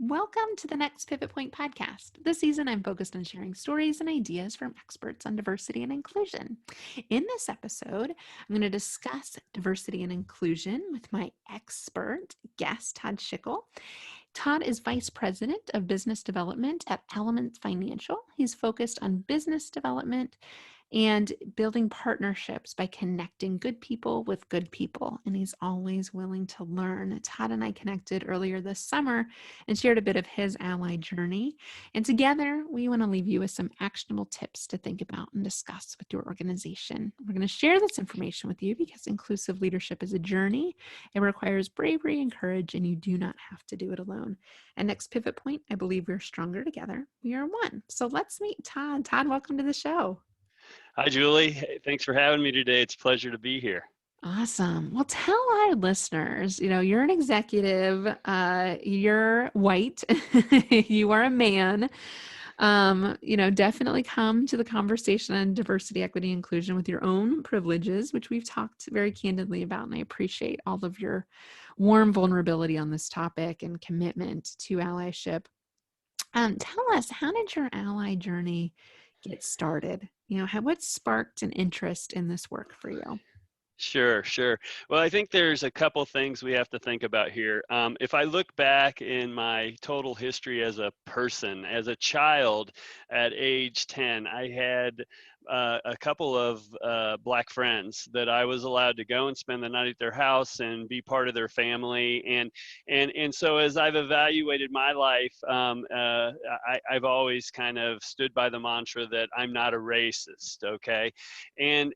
Welcome to the Next Pivot Point podcast. This season, I'm focused on sharing stories and ideas from experts on diversity and inclusion. In this episode, I'm going to discuss diversity and inclusion with my expert guest, Todd Shickel. Todd is Vice President of Business Development at Element Financial. He's focused on business development and building partnerships by connecting good people with good people. And he's always willing to learn. Todd and I connected earlier this summer and shared a bit of his ally journey. And together, we want to leave you with some actionable tips to think about and discuss with your organization. We're going to share this information with you because inclusive leadership is a journey. It requires bravery and courage, and you do not have to do it alone. At Next Pivot Point, I believe we're stronger together. We are one. So let's meet Todd. Todd, welcome to the show. Hi, Julie. Hey, thanks for having me today. It's a pleasure to be here. Awesome. Well, tell our listeners, you're an executive, you're white, you are a man, definitely come to the conversation on diversity, equity, inclusion with your own privileges, which we've talked very candidly about. And I appreciate all of your warm vulnerability on this topic and commitment to allyship. Tell us, how did your ally journey get started? What sparked an interest in this work for you? Sure. Well, I think there's a couple things we have to think about here. If I look back in my total history as a person, as a child at age 10, I had a couple of Black friends that I was allowed to go and spend the night at their house and be part of their family. And so as I've evaluated my life, I've always kind of stood by the mantra that I'm not a racist, okay? And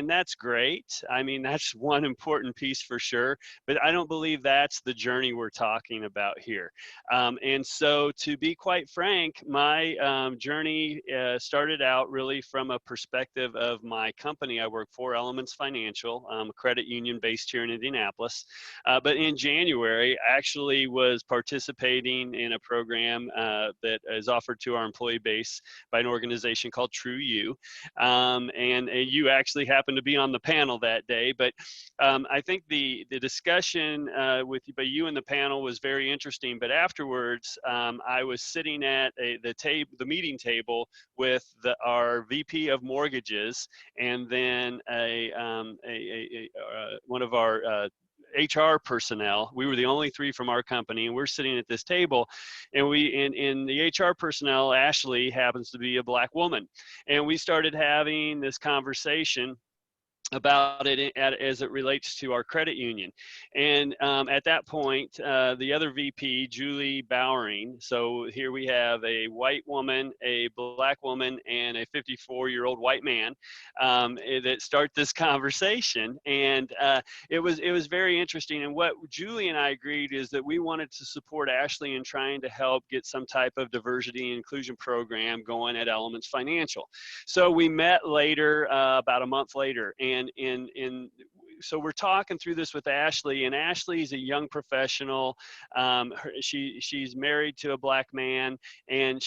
that's great. I mean, that's one important piece for sure, but I don't believe that's the journey we're talking about here. And so to be quite frank, my journey started out really from a perspective of my company I work for, Elements Financial, a credit union based here in Indianapolis. But in January, I actually was participating in a program that is offered to our employee base by an organization called True You. And you actually happened to be on the panel that day. But I think the discussion with you and the panel was very interesting. But afterwards, I was sitting at the meeting table with our VP of mortgages, and then one of our HR personnel. We were the only three from our company, and we're sitting at this table, and in the HR personnel, Ashley happens to be a Black woman, and we started having this conversation about it as it relates to our credit union. And at that point, the other VP, Julie Bowering, so here we have a white woman, a Black woman, and a 54-year-old white man that start this conversation. And it was very interesting. And what Julie and I agreed is that we wanted to support Ashley in trying to help get some type of diversity and inclusion program going at Elements Financial. So we met later, about a month later, and so we're talking through this with Ashley, and Ashley's a young professional. She's married to a Black man, and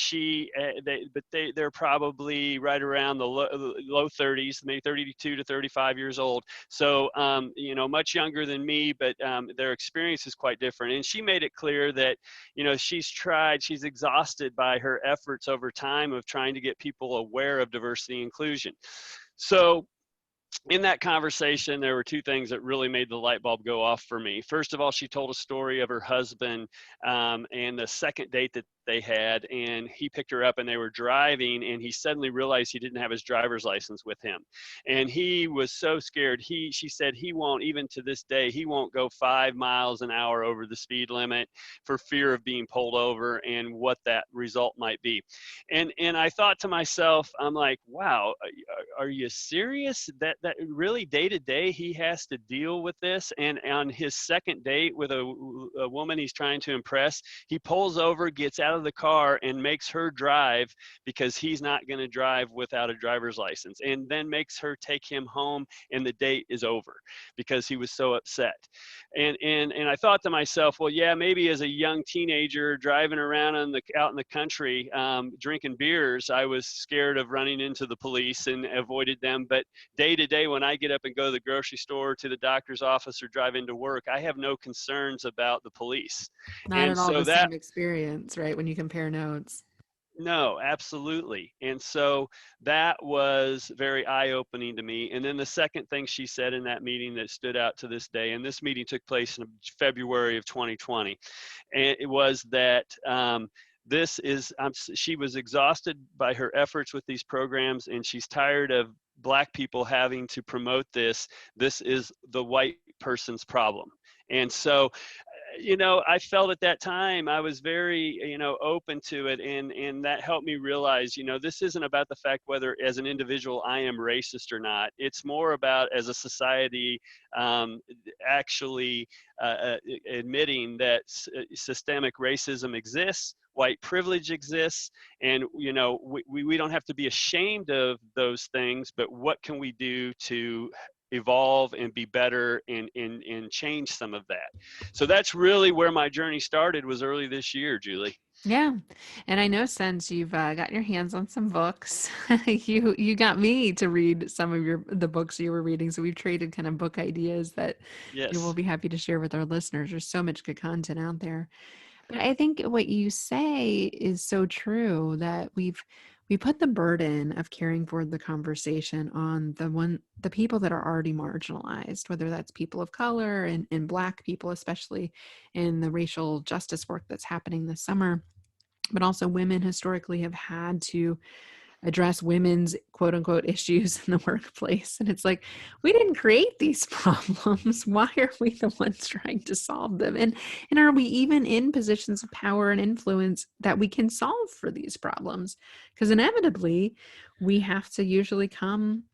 they're probably right around the low 30s, maybe 32 to 35 years old. So much younger than me, but their experience is quite different. And she made it clear that she's exhausted by her efforts over time of trying to get people aware of diversity and inclusion. So in that conversation, there were two things that really made the light bulb go off for me. First of all, she told a story of her husband and the second date that they had, and he picked her up and they were driving, and he suddenly realized he didn't have his driver's license with him. And he was so scared. She said he won't, even to this day, he won't go 5 miles an hour over the speed limit for fear of being pulled over and what that result might be. And I thought to myself, I'm like, wow, are you serious? That really day to day he has to deal with this? And on his second date with a woman he's trying to impress, he pulls over, gets out of of the car and makes her drive because he's not going to drive without a driver's license, and then makes her take him home, and the date is over because he was so upset. And I thought to myself, well, yeah, maybe as a young teenager driving around out in the country, drinking beers, I was scared of running into the police and avoided them. But day to day, when I get up and go to the grocery store, to the doctor's office, or drive into work, I have no concerns about the police. Not And at all so the that same experience, right? When you compare notes. no, absolutely. And so that was very eye-opening to me. And then the second thing she said in that meeting that stood out to this day, and this meeting took place in February of 2020, and it was that she was exhausted by her efforts with these programs, and she's tired of Black people having to promote this. This is the white person's problem. And so I felt at that time I was very, open to it. And that helped me realize, this isn't about the fact whether as an individual I am racist or not. It's more about as a society actually admitting that systemic racism exists, white privilege exists, and, we don't have to be ashamed of those things, but what can we do to evolve and be better and change some of that. So that's really where my journey started, was early this year, Julie. Yeah. And I know since you've got your hands on some books, you got me to read some of the books you were reading. So we've traded kind of book ideas that we'll Yes. be happy to share with our listeners. There's so much good content out there. But I think what you say is so true, that we put the burden of caring for the conversation on the people that are already marginalized, whether that's people of color and Black people, especially in the racial justice work that's happening this summer. But also women historically have had to address women's quote unquote issues in the workplace. And it's like, we didn't create these problems. Why are we the ones trying to solve them? And are we even in positions of power and influence that we can solve for these problems? Because inevitably, we have to usually come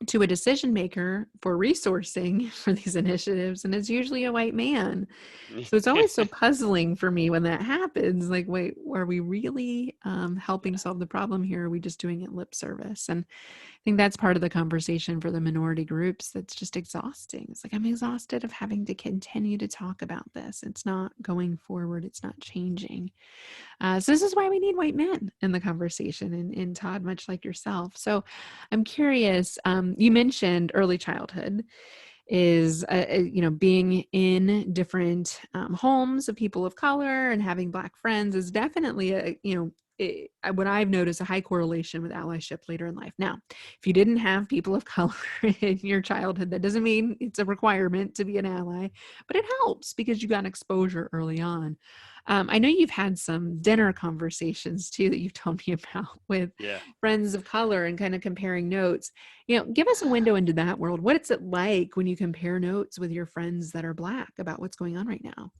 to a decision maker for resourcing for these initiatives, and it's usually a white man. So it's always so puzzling for me when that happens. Like, wait, are we really helping solve the problem here? Or are we just doing it lip service? And I think that's part of the conversation for the minority groups that's just exhausting. It's like, I'm exhausted of having to continue to talk about this. It's not going forward. It's not changing. So this is why we need white men in the conversation, and Todd, much like yourself. So I'm curious, you mentioned early childhood is, being in different homes of people of color and having Black friends is definitely what I've noticed, a high correlation with allyship later in life. Now, if you didn't have people of color in your childhood, that doesn't mean it's a requirement to be an ally, but it helps because you got exposure early on. I know you've had some dinner conversations too that you've told me about with Yeah. friends of color and kind of comparing notes. Give us a window into that world. What is it like when you compare notes with your friends that are Black about what's going on right now?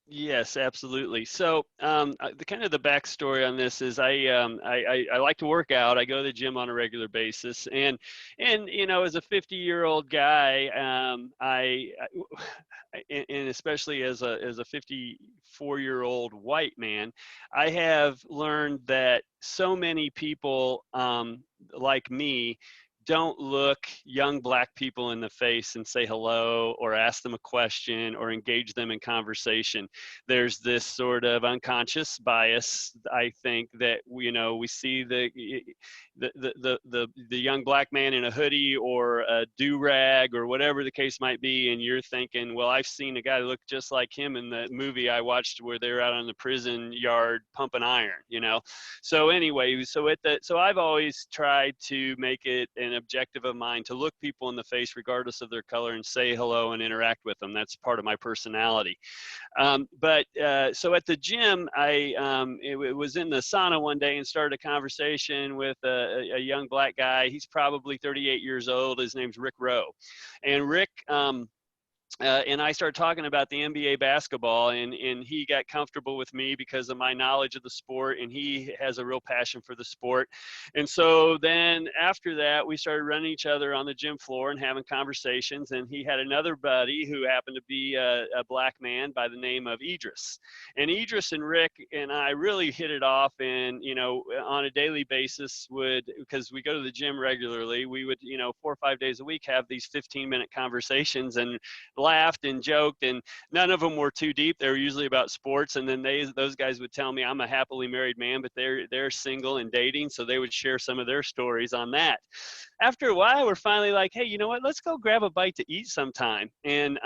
Yes, absolutely. So, the kind of the backstory on this is I like to work out. I go to the gym on a regular basis, and as a 50-year-old guy, and especially as a 54-year-old white man, I have learned that so many people like me don't look young Black people in the face and say hello or ask them a question or engage them in conversation. There's this sort of unconscious bias, I think, that we see the young Black man in a hoodie or a do-rag or whatever the case might be, and you're thinking, well, I've seen a guy look just like him in the movie I watched where they're out on the prison yard pumping iron. So anyway, so I've always tried to make it an objective of mine to look people in the face regardless of their color and say hello and interact with them. That's part of my personality. So at the gym, it was in the sauna one day and started a conversation with a young Black guy. He's probably 38 years old. His name's Rick Rowe. And Rick and I started talking about the NBA basketball, and he got comfortable with me because of my knowledge of the sport, and he has a real passion for the sport. And so then after that, we started running each other on the gym floor and having conversations. And he had another buddy who happened to be a black man by the name of Idris. And Idris and Rick and I really hit it off, and on a daily basis because we go to the gym regularly, we would 4 or 5 days a week have these 15-minute conversations and laughed and joked, and none of them were too deep. They were usually about sports. And then those guys would tell me I'm a happily married man, but they're single and dating, so they would share some of their stories on that. After a while, we're finally like, hey, you know what? Let's go grab a bite to eat sometime. And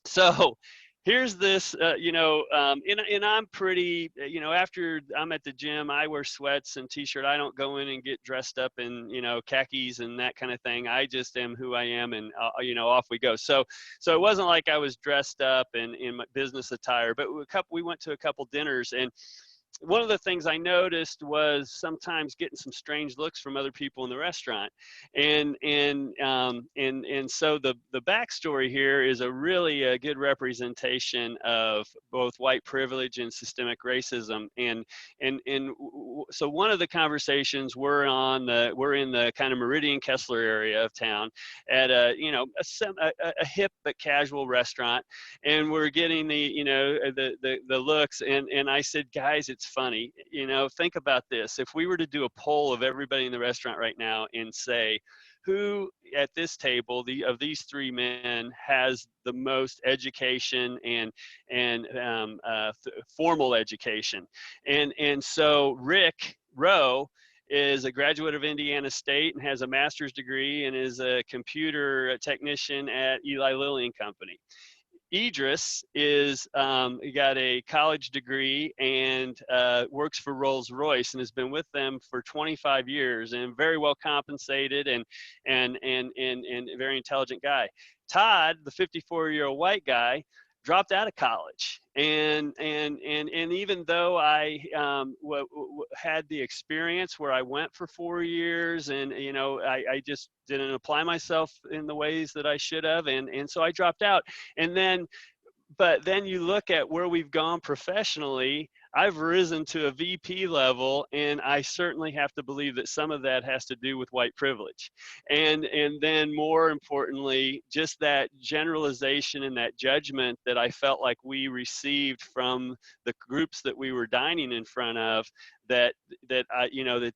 so here's this, and I'm pretty, after I'm at the gym, I wear sweats and t-shirt. I don't go in and get dressed up in, khakis and that kind of thing. I just am who I am, and, off we go. So it wasn't like I was dressed up in my business attire, but we went to a couple dinners, and one of the things I noticed was sometimes getting some strange looks from other people in the restaurant, and so the backstory here is really a good representation of both white privilege and systemic racism, and so one of the conversations we're in the kind of Meridian Kessler area of town at a hip but casual restaurant, and we're getting the looks, and I said, guys, it's funny, think about this. If we were to do a poll of everybody in the restaurant right now and say, who at this table of these three men has the most education and formal education, and so Rick Rowe is a graduate of Indiana State and has a master's degree and is a computer technician at Eli Lilly and Company. Idris is got a college degree and works for Rolls-Royce and has been with them for 25 years and very well compensated and a very intelligent guy. Todd, the 54-year-old white guy, dropped out of college, and even though I had the experience where I went for 4 years, and I just didn't apply myself in the ways that I should have, and so I dropped out. But then you look at where we've gone professionally. I've risen to a VP level, and I certainly have to believe that some of that has to do with white privilege. And then more importantly, just that generalization and that judgment that I felt like we received from the groups that we were dining in front of, that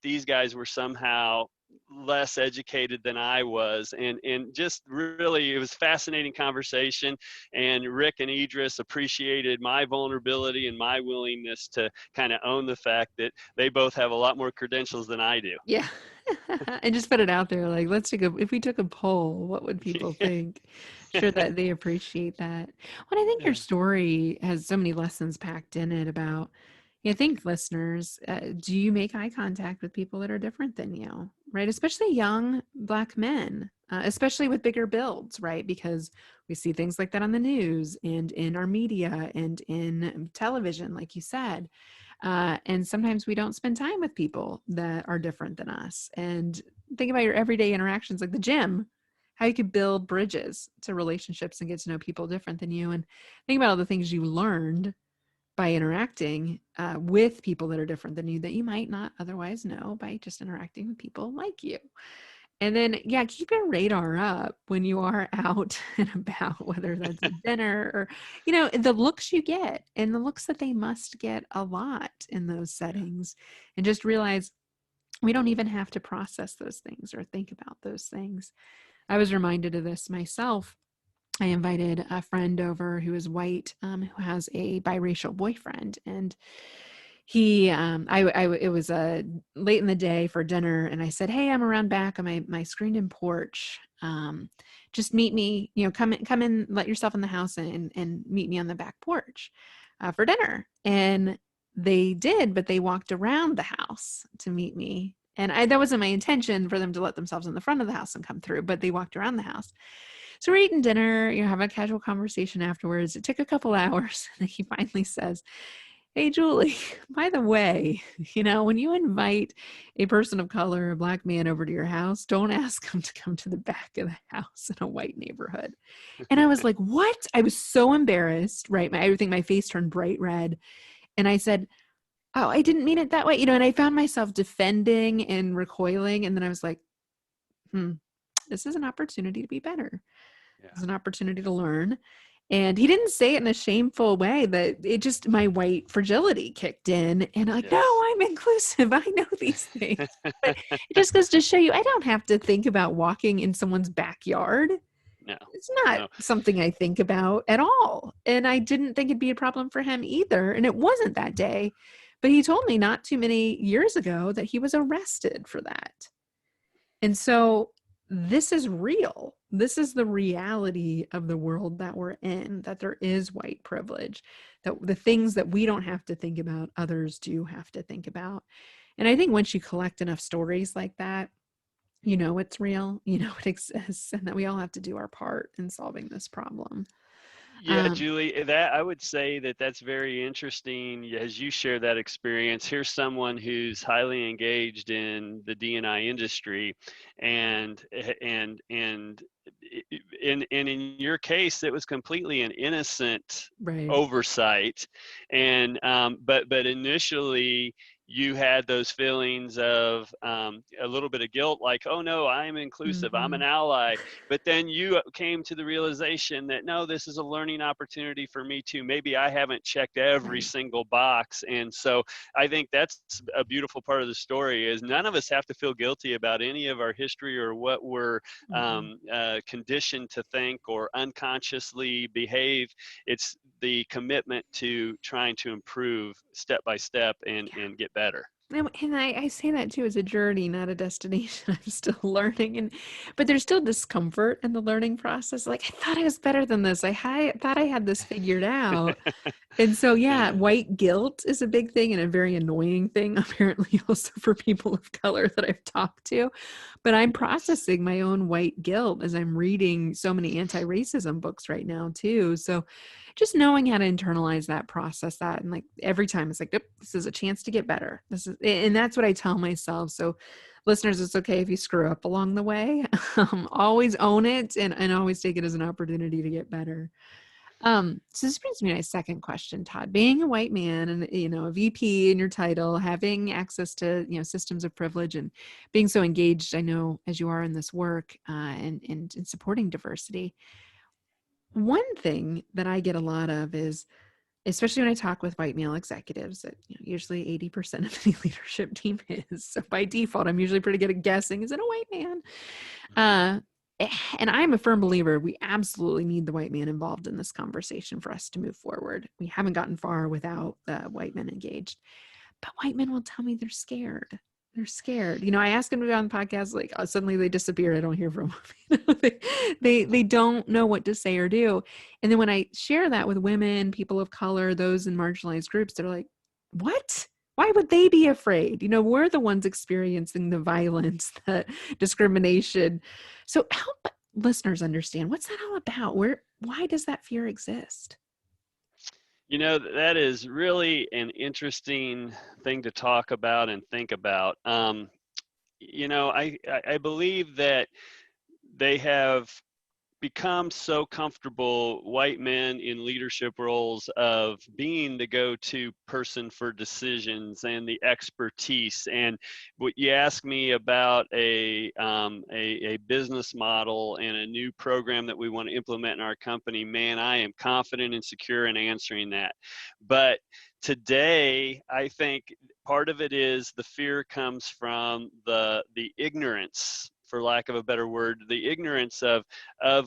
these guys were somehow less educated than I was, and just really, it was fascinating conversation. And Rick and Idris appreciated my vulnerability and my willingness to kind of own the fact that they both have a lot more credentials than I do. Yeah. And just put it out there, like, if we took a poll, what would people think? Sure that they appreciate that. Well, I think your story has so many lessons packed in it about, I think, listeners, do you make eye contact with people that are different than you, right? Especially young Black men, especially with bigger builds, right? Because we see things like that on the news and in our media and in television, like you said. And sometimes we don't spend time with people that are different than us. And think about your everyday interactions, like the gym, how you could build bridges to relationships and get to know people different than you. And think about all the things you learned by interacting with people that are different than you that you might not otherwise know by just interacting with people like you. And then, keep your radar up when you are out and about, whether that's at dinner or, the looks you get, and the looks that they must get a lot in those settings. And just realize we don't even have to process those things or think about those things. I was reminded of this myself. I invited a friend over who is white, who has a biracial boyfriend, and he, it was late in the day for dinner, and I said, "Hey, I'm around back on my screened-in porch. Just meet me. Come in, let yourself in the house, and meet me on the back porch for dinner." And they did, but they walked around the house to meet me, and that wasn't my intention for them to let themselves in the front of the house and come through, but they walked around the house. So we're eating dinner, having a casual conversation afterwards. It took a couple hours, and he finally says, Hey, Julie, by the way, when you invite a person of color, a black man over to your house, don't ask him to come to the back of the house in a white neighborhood. And I was like, what? I was so embarrassed, right? I think my face turned bright red. And I said, oh, I didn't mean it that way. And I found myself defending and recoiling. And then I was like, this is an opportunity to be better. Yeah. It's an opportunity to learn. And he didn't say it in a shameful way, that it just, my white fragility kicked in. And I'm like, no, Yes. I'm inclusive. I know these things. But it just goes to show you, I don't have to think about walking in someone's backyard. No, It's not no. something I think about at all. And I didn't think it'd be a problem for him either. And it wasn't that day. But he told me not too many years ago that he was arrested for that. And so this is real. This is the reality of the world that we're in, that there is white privilege, that the things that we don't have to think about, others do have to think about. And I think once you collect enough stories like that, it's real, it exists, and that we all have to do our part in solving this problem. Yeah, Julie, that I would say that that's very interesting as you share that experience. Here's someone who's highly engaged in the D&I industry, and in your case, it was completely an innocent Right. oversight, and but initially you had those feelings of a little bit of guilt, like, oh no, I'm inclusive, I'm an Mm-hmm. ally. But then you came to the realization that no, this is a learning opportunity for me too. Maybe I haven't checked every Right. single box. And so I think that's a beautiful part of the story, is none of us have to feel guilty about any of our history or what we're conditioned to think or unconsciously behave. It's the commitment to trying to improve step by step and get better. And I say that too, as a journey, not a destination. I'm still learning, but there's still discomfort in the learning process. Like, I thought I was better than this. Thought I had this figured out. And so, yeah, Yeah. white guilt is a big thing and a very annoying thing, apparently, also for people of color that I've talked to. But I'm Yes. processing my own white guilt as I'm reading so many anti-racism books right now, too. So just knowing how to internalize that, process that, and like every time it's like, "Yep, this is a chance to get better." And that's what I tell myself. So listeners, it's okay if you screw up along the way. Always own it, and always take it as an opportunity to get better. So this brings me to my second question, Todd. Being a white man and a VP in your title, having access to systems of privilege, and being so engaged, I know, as you are in this work, and in supporting diversity. One thing that I get a lot of is, especially when I talk with white male executives, that usually 80% of any leadership team is. So by default, I'm usually pretty good at guessing, is it a white man? Mhm. Uh, and I'm a firm believer we absolutely need the white man involved in this conversation for us to move forward. We haven't gotten far without white men engaged. But white men will tell me they're scared. They're scared. I ask them to be on the podcast, like, suddenly they disappear. I don't hear from them. They don't know what to say or do. And then when I share that with women, people of color, those in marginalized groups, they're like, what? Why would they be afraid? We're the ones experiencing the violence, the discrimination. So help listeners understand, what's that all about? Why does that fear exist? That is really an interesting thing to talk about and think about. I believe that they have become so comfortable, white men in leadership roles, of being the go-to person for decisions and the expertise. And what you ask me about a business model and a new program that we want to implement in our company, man, I am confident and secure in answering that. But today, I think part of it is the fear comes from the ignorance, for lack of a better word, the ignorance of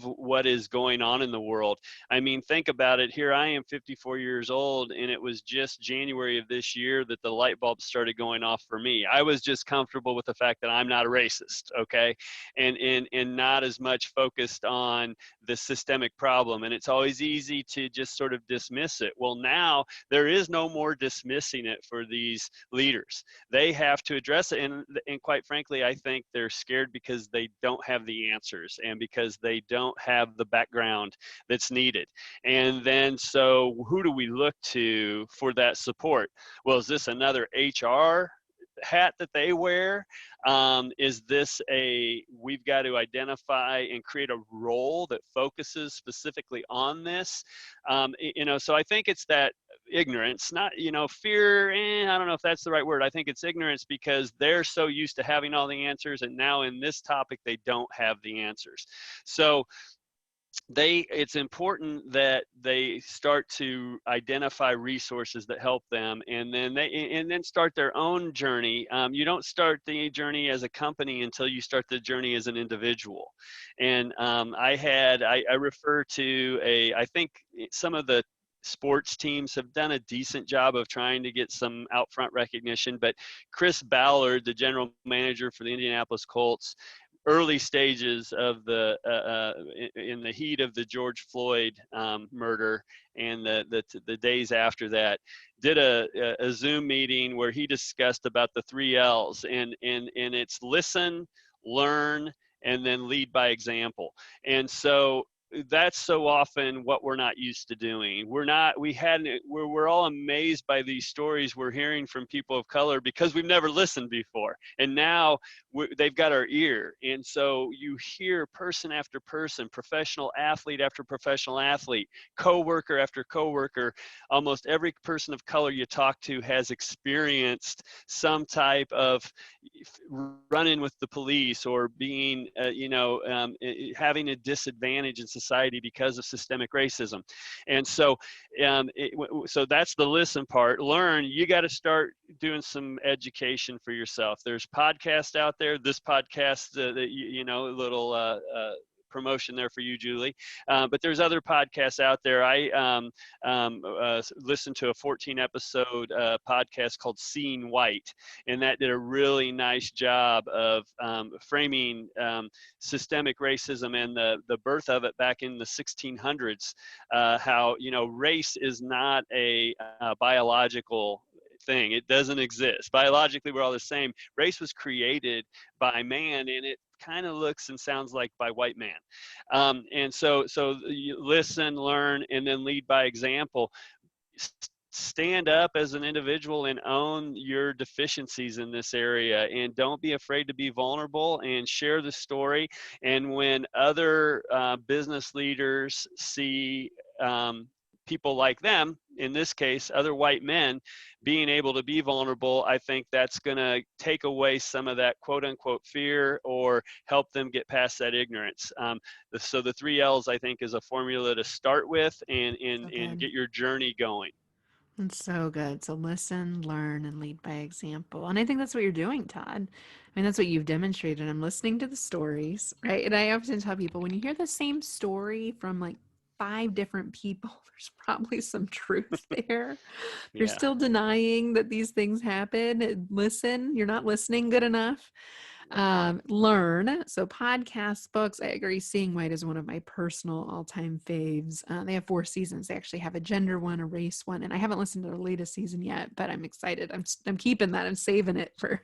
what is going on in the world. I mean, think about it. Here I am, 54 years old, and it was just January of this year that the light bulbs started going off for me. I was just comfortable with the fact that I'm not a racist, okay, and not as much focused on the systemic problem. And it's always easy to just sort of dismiss it. Well, now there is no more dismissing it for these leaders. They have to address it, and quite frankly, I think they're scared because because they don't have the answers and because they don't have the background that's needed. And then, so who do we look to for that support? Well, is this another HR hat that they wear? Is this we've got to identify and create a role that focuses specifically on this? So I think it's that ignorance, not, fear. I don't know if that's the right word. I think it's ignorance because they're so used to having all the answers. And now in this topic, they don't have the answers. So it's important that they start to identify resources that help them, and then start their own journey. You don't start the journey as a company until you start the journey as an individual. And I refer to I think some of the sports teams have done a decent job of trying to get some out front recognition, but Chris Ballard, the general manager for the Indianapolis Colts, early stages of in the heat of the George Floyd murder and the days after that, did a Zoom meeting where he discussed about the 3 L's, and it's listen, learn, and then lead by example. And so that's so often what we're not used to doing. We're all amazed by these stories we're hearing from people of color because we've never listened before. And now they've got our ear. And so you hear person after person, professional athlete after professional athlete, coworker after coworker. Almost every person of color you talk to has experienced some type of run-in with the police, or being, having a disadvantage in society because of systemic racism. And so, so that's the listen part. Learn, you got to start doing some education for yourself. There's podcasts out there. This podcast, little promotion there for you, Julie. But there's other podcasts out there. I listened to a 14-episode podcast called Seeing White, and that did a really nice job of framing systemic racism and the birth of it back in the 1600s. How race is not a biological thing. It doesn't exist. Biologically, we're all the same. Race was created by man, and it kind of looks and sounds like by white man. And so you listen, learn, and then lead by example. Stand up as an individual and own your deficiencies in this area, and don't be afraid to be vulnerable and share the story. And when other business leaders see people like them, in this case, other white men, being able to be vulnerable, I think that's going to take away some of that quote unquote fear, or help them get past that ignorance. So the 3 L's, I think, is a formula to start with, and get your journey going. It's so good. So listen, learn, and lead by example. And I think that's what you're doing, Todd. I mean, that's what you've demonstrated. I'm listening to the stories, right? And I often tell people, when you hear the same story from like 5 different people, there's probably some truth there. You're Yeah. still denying that these things happen. Listen, you're not listening good enough. Learn. So podcasts, books, I agree. Seeing White is one of my personal all-time faves. They have 4 seasons. They actually have a gender one, a race one, and I haven't listened to the latest season yet, but I'm excited. I'm keeping that. I'm saving it for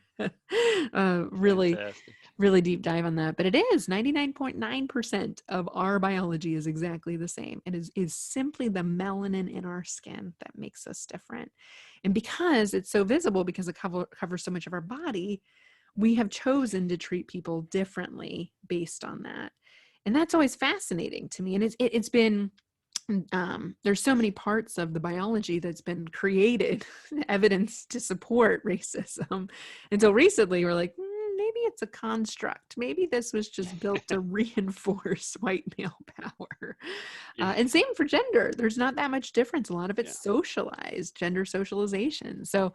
really, Fantastic. really deep dive on that. But it is 99.9% of our biology is exactly the same. It is simply the melanin in our skin that makes us different. And because it's so visible, because it covers so much of our body, we have chosen to treat people differently based on that. And that's always fascinating to me. And it's been, there's so many parts of the biology that's been created, evidence to support racism. Until recently, we're like, maybe it's a construct. Maybe this was just built to reinforce white male power. And same for gender. There's not that much difference. A lot of it's socialized, gender socialization. So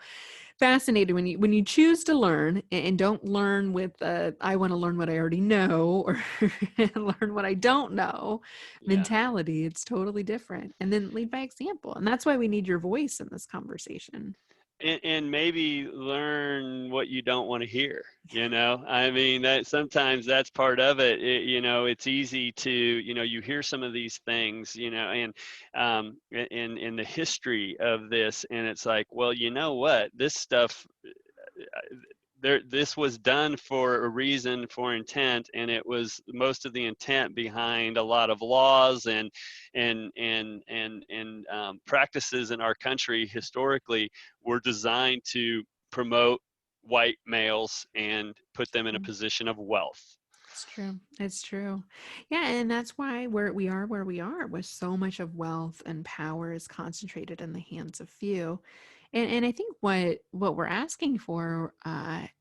fascinating when you choose to learn, and don't learn with I want to learn what I already know, or learn what I don't know mentality. It's totally different. And then lead by example. And that's why we need your voice in this conversation. And maybe learn what you don't want to hear. I mean, that sometimes that's part of it. It's easy to, you hear some of these things, and in the history of this, and it's like, well, you know what, this stuff, this was done for a reason, for intent, and it was most of the intent behind a lot of laws and practices in our country historically were designed to promote white males and put them in a position of wealth. It's true. It's true. Yeah, and that's why we are where we are, with so much of wealth and power is concentrated in the hands of few. And I think what we're asking for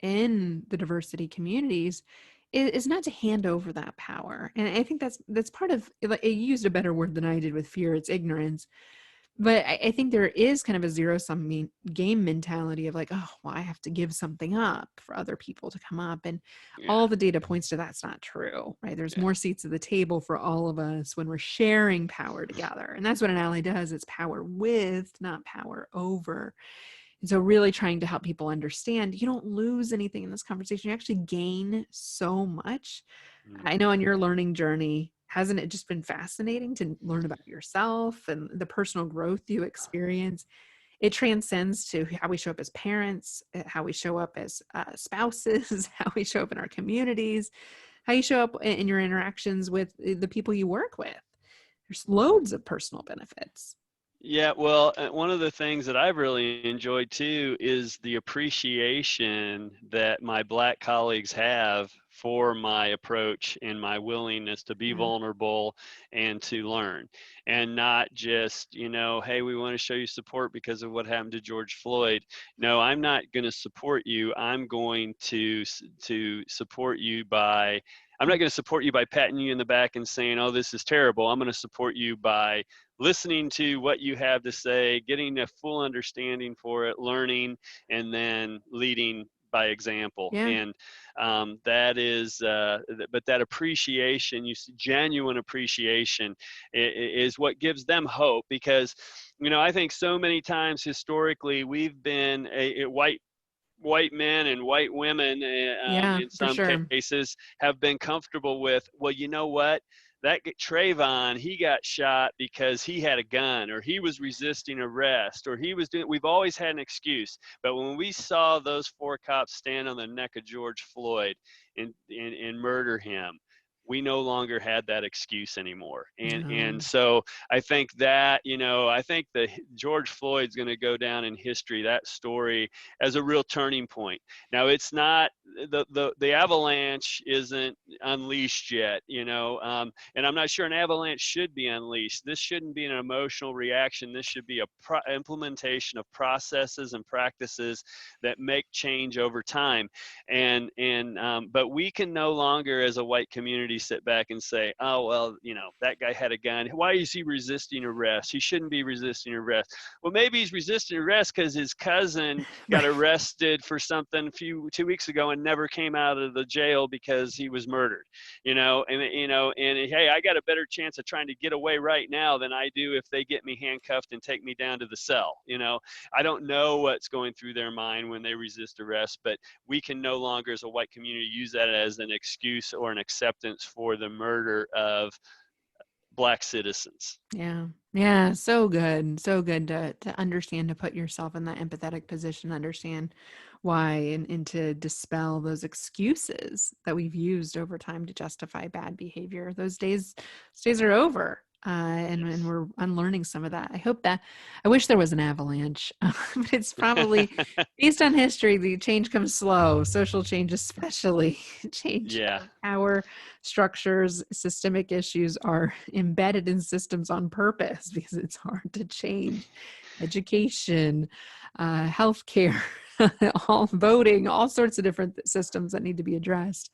in the diversity communities is not to hand over that power. And I think that's part of, like, it used a better word than I did with fear. It's ignorance. But I think there is kind of a zero-sum game mentality of like, oh, well, I have to give something up for other people to come up. And Yeah, all the data points to that's not true, right? There's yeah. more seats at the table for all of us when we're sharing power together. And that's what an ally does. It's power with, not power over. And so really trying to help people understand you don't lose anything in this conversation. You actually gain so much. I know Mhm. on your learning journey, hasn't it just been fascinating to learn about yourself and the personal growth you experience? It transcends to how we show up as parents, how we show up as spouses, how we show up in our communities, how you show up in your interactions with the people you work with. There's loads of personal benefits. Yeah, well, one of the things that I've really enjoyed too is the appreciation that my Black colleagues have for my approach and my willingness to be Yeah. vulnerable and to learn, and not just, hey, we want to show you support because of what happened to George Floyd. No, I'm not going to support you. To support you by. I'm not going to support you by patting you in the back and saying, "Oh, this is terrible." I'm going to support you by listening to what you have to say, getting a full understanding for it, learning, and then leading by example. Yeah. And that is, but that appreciation, genuine appreciation, is what gives them hope. Because, I think so many times historically we've been a white men and white women, Yeah, in for some sure. cases, have been comfortable with, well, you know what? Trayvon, he got shot because he had a gun, or he was resisting arrest, or he was doing. We've always had an excuse. But when we saw those four cops stand on the neck of George Floyd and murder him, we no longer had that excuse anymore. And No. so I think that, I think that George Floyd's going to go down in history, that story, as a real turning point. Now, it's not, the avalanche isn't unleashed yet, and I'm not sure an avalanche should be unleashed. This shouldn't be an emotional reaction. This should be a implementation of processes and practices that make change over time. But we can no longer, as a white community, sit back and say, oh, well, that guy had a gun. Why is he resisting arrest? He shouldn't be resisting arrest. Well, maybe he's resisting arrest because his cousin got Right. arrested for something 2 weeks ago and never came out of the jail because he was murdered. And hey, I got a better chance of trying to get away right now than I do if they get me handcuffed and take me down to the cell. I don't know what's going through their mind when they resist arrest, but we can no longer, as a white community, use that as an excuse or an acceptance for the murder of Black citizens. Yeah. Yeah. So good. So good to understand, to put yourself in that empathetic position, understand why, and to dispel those excuses that we've used over time to justify bad behavior. Those days are over. And Yes. we're unlearning some of that. I wish there was an avalanche, but it's probably based on history. The change comes slow, social change, especially change Yeah. power structures, systemic issues are embedded in systems on purpose because it's hard to change. Education, healthcare, all voting, all sorts of different systems that need to be addressed.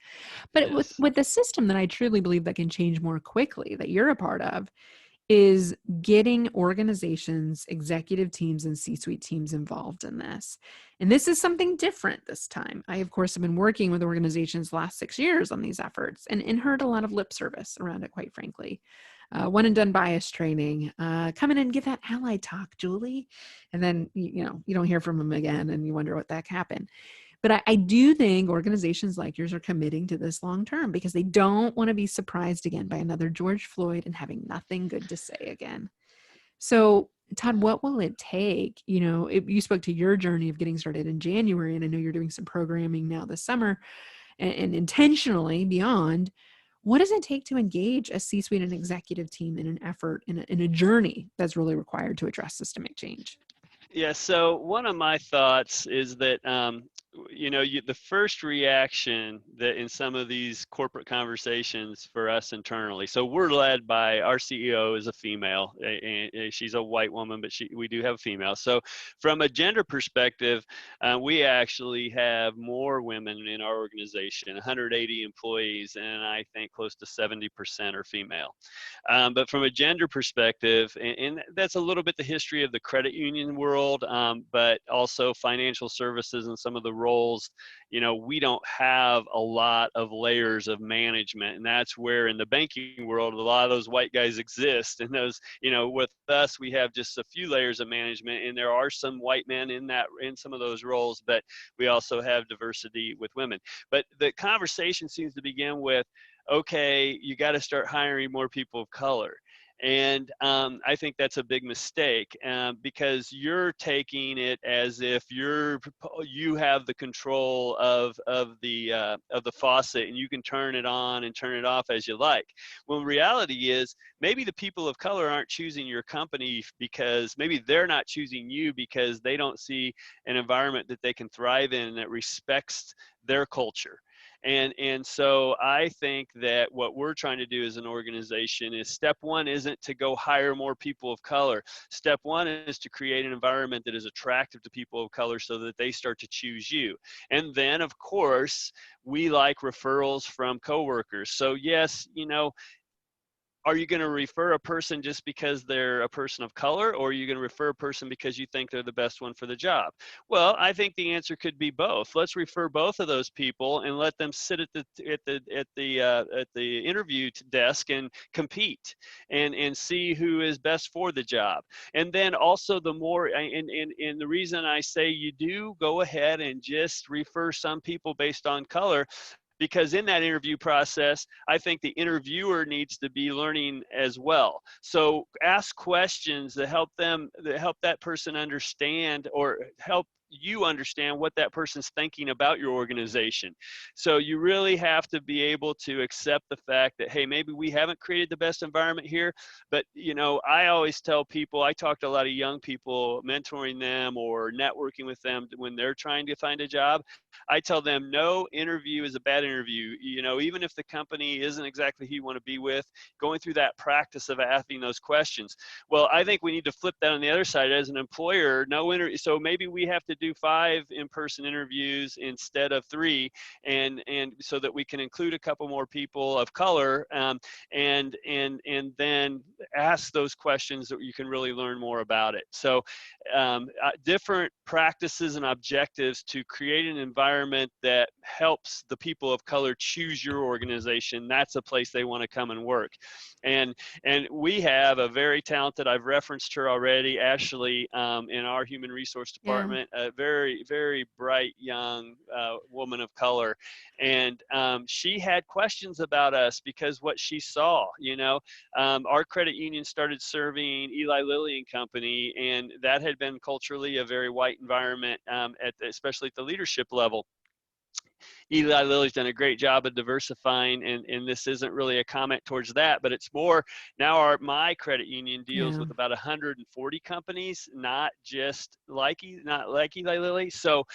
But with Yes. with the system that I truly believe that can change more quickly, that you're a part of, is getting organizations, executive teams, and C-suite teams involved in this. And this is something different this time. I, of course, have been working with organizations the last 6 years on these efforts, and heard a lot of lip service around it, quite frankly. One and done bias training. Come in and give that ally talk, Julie. And then, you don't hear from them again, and you wonder what the heck happened. But I do think organizations like yours are committing to this long term because they don't want to be surprised again by another George Floyd and having nothing good to say again. So Todd, what will it take? You spoke to your journey of getting started in January, and I know you're doing some programming now this summer and intentionally beyond. What does it take to engage a C-suite and executive team in an effort, in a journey that's really required to address systemic change? Yeah, so one of my thoughts is that the first reaction that in some of these corporate conversations for us internally, so we're led by our CEO is a female, and she's a white woman, but we do have a female. So from a gender perspective, we actually have more women in our organization, 180 employees, and I think close to 70% are female. But from a gender perspective, and that's a little bit the history of the credit union world, but also financial services and some of the roles, we don't have a lot of layers of management. And that's where in the banking world, a lot of those white guys exist. And those, with us, we have just a few layers of management. And there are some white men in some of those roles, but we also have diversity with women. But the conversation seems to begin with, okay, you got to start hiring more people of color. And I think that's a big mistake because you're taking it as if you have the control of the faucet and you can turn it on and turn it off as you like. Well, reality is maybe the people of color aren't choosing your company because maybe they're not choosing you because they don't see an environment that they can thrive in that respects their culture. And so I think that what we're trying to do as an organization is step one isn't to go hire more people of color. Step one is to create an environment that is attractive to people of color so that they start to choose you. And then, of course, we like referrals from coworkers. So yes, are you going to refer a person just because they're a person of color, or are you going to refer a person because you think they're the best one for the job? Well, I think the answer could be both. Let's refer both of those people and let them sit at the interview desk and compete and see who is best for the job. And then also the more and the reason I say you do go ahead and just refer some people based on color, because in that interview process, I think the interviewer needs to be learning as well. So ask questions that help that person understand, or help you understand what that person's thinking about your organization. So you really have to be able to accept the fact that, hey, maybe we haven't created the best environment here, but I always tell people, I talk to a lot of young people, mentoring them or networking with them when they're trying to find a job. I tell them no interview is a bad interview. Even if the company isn't exactly who you want to be with, going through that practice of asking those questions. Well, I think we need to flip that on the other side. As an employer, no interview. So maybe we have to do 5 in-person interviews instead of 3, and so that we can include a couple more people of color, and then ask those questions that you can really learn more about it. So different practices and objectives to create an environment that helps the people of color choose your organization. That's a place they want to come and work. And we have a very talented, I've referenced her already, Ashley, in our human resource Yeah. department, a very, very bright young woman of color. And she had questions about us because what she saw, our credit union started serving Eli Lilly and Company, and that had been culturally a very white environment, especially at the leadership level. Eli Lilly's done a great job of diversifying, and this isn't really a comment towards that, but it's more now my credit union deals Yeah. with about 140 companies, not like Eli Lilly. So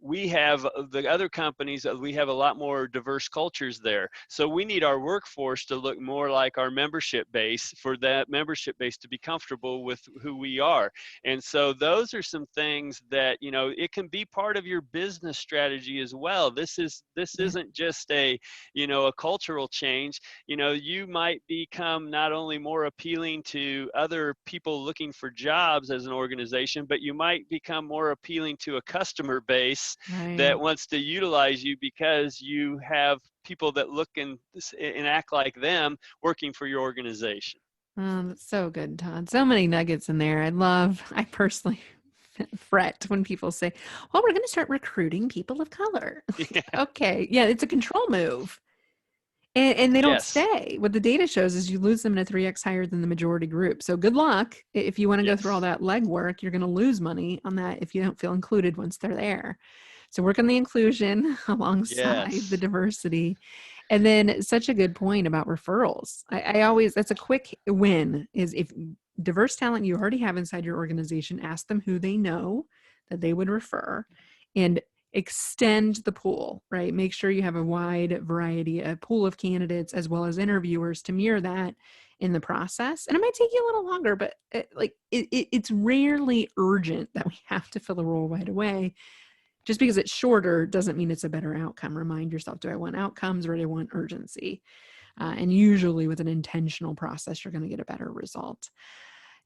we have the other companies, we have a lot more diverse cultures there. So we need our workforce to look more like our membership base, for that membership base to be comfortable with who we are. And so those are some things that, it can be part of your business strategy as well. This Yeah. isn't just a cultural change. You might become not only more appealing to other people looking for jobs as an organization, but you might become more appealing to a customer base that Right. wants to utilize you because you have people that look and act like them working for your organization. That's so good, Todd. So many nuggets in there. I personally fret when people say, well, we're going to start recruiting people of color. Yeah. Okay. Yeah, it's a control move. And they don't Yes. stay. What the data shows is you lose them in a 3x higher than the majority group. So good luck. If you want to go through all Yes. that legwork, you're going to lose money on that if you don't feel included once they're there. So work on the inclusion alongside the Yes. diversity. And then such a good point about referrals. I always, that's a quick win, is if diverse talent you already have inside your organization, ask them who they know that they would refer, and extend the pool, right? Make sure you have a wide variety, a pool of candidates as well as interviewers to mirror that in the process. And it might take you a little longer, but it's rarely urgent that we have to fill a role right away. Just because it's shorter doesn't mean it's a better outcome. Remind yourself, do I want outcomes or do I want urgency? And usually with an intentional process, you're going to get a better result.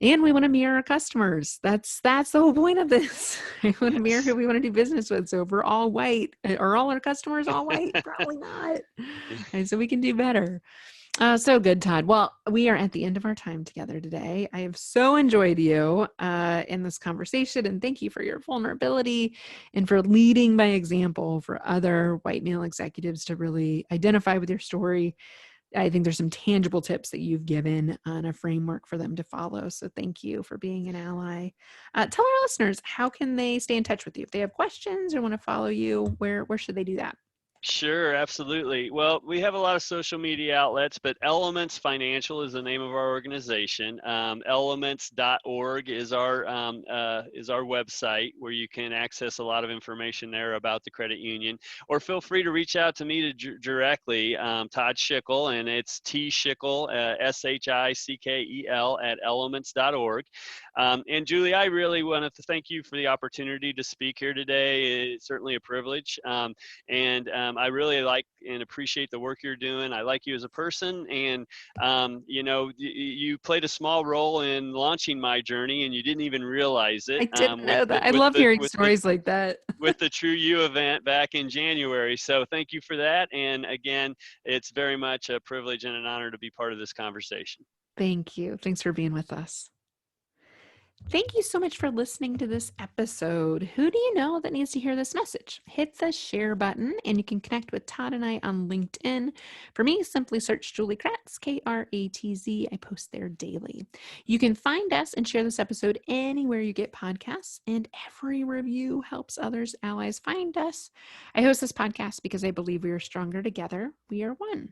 And we want to mirror our customers. That's the whole point of this. We want to mirror who Yes. we want to do business with. So if we're all white, are all our customers all white? Probably not. And so we can do better. So good, Todd. Well, we are at the end of our time together today. I have so enjoyed you in this conversation, and thank you for your vulnerability and for leading by example for other white male executives to really identify with your story. I think there's some tangible tips that you've given on a framework for them to follow. So thank you for being an ally. Tell our listeners, how can they stay in touch with you? If they have questions or want to follow you, where should they do that? Sure, absolutely. Well, we have a lot of social media outlets, but Elements Financial is the name of our organization. Elements.org is our website where you can access a lot of information there about the credit union. Or feel free to reach out to me directly, Todd Shickel, and it's T Shickel, Shickel at elements.org. And Julie, I really want to thank you for the opportunity to speak here today. It's certainly a privilege. And I really like and appreciate the work you're doing. I like you as a person, and you played a small role in launching my journey, and you didn't even realize it. I didn't know that. I love hearing stories like that. With the True You event back in January. So thank you for that. And again, it's very much a privilege and an honor to be part of this conversation. Thank you. Thanks for being with us. Thank you so much for listening to this episode. Who do you know that needs to hear this message? Hit the share button and you can connect with Todd and I on LinkedIn. For me, simply search Julie Kratz, Kratz. I post there daily. You can find us and share this episode anywhere you get podcasts, and every review helps others, allies find us. I host this podcast because I believe we are stronger together. We are one.